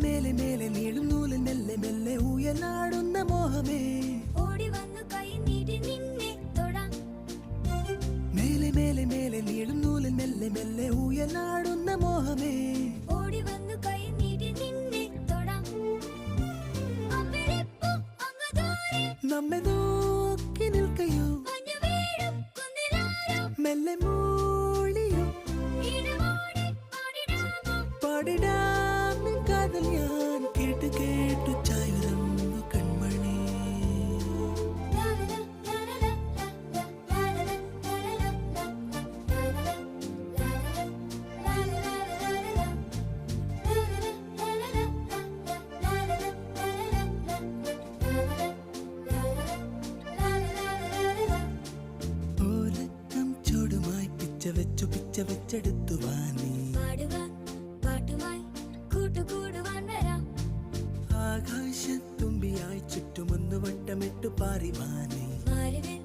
മേലെ മേലെ നീളും നൂലിൽ മെല്ലെ മെല്ലെ ഊയലാടുന്ന മോഹമേ ഓടി വന്നു കൈ നീട്ടി നിന്നെ തൊടാം മേലെ മേലെ മേലെ നീളും നൂലിൽ മെല്ലെ മെല്ലെ ഊയലാടുന്ന മോഹമേ ഓടി വന്നു കൈ നീട്ടി നിന്നെ തൊടാം അവിടെപ്പോ അങ്ങ് ദൂരെ നമ്മെ നോക്കി നിൽക്കയോ മഞ്ഞു വീഴും കുന്നിലാരോ മെല്ലെ മൂളിയോ ഈണമോടെ പാടിടാമോ പാടിടാം നിൻ കാതൽ ഞാൻ കേട്ടു കേട്ടു ചായുറന്നു കൺമണി ഓലക്കം ചൂടുമായി പിച്ച വെച്ചെടുത്തു വാനി പാടുവാൻ പാട്ടുമായി കൂട്ടുകൂടുവാൻ വരാം ആകാശത്തുമ്പിയായി ചുറ്റുമൊന്നു വട്ടമിട്ടു പാറിവാനി മാറിവൻ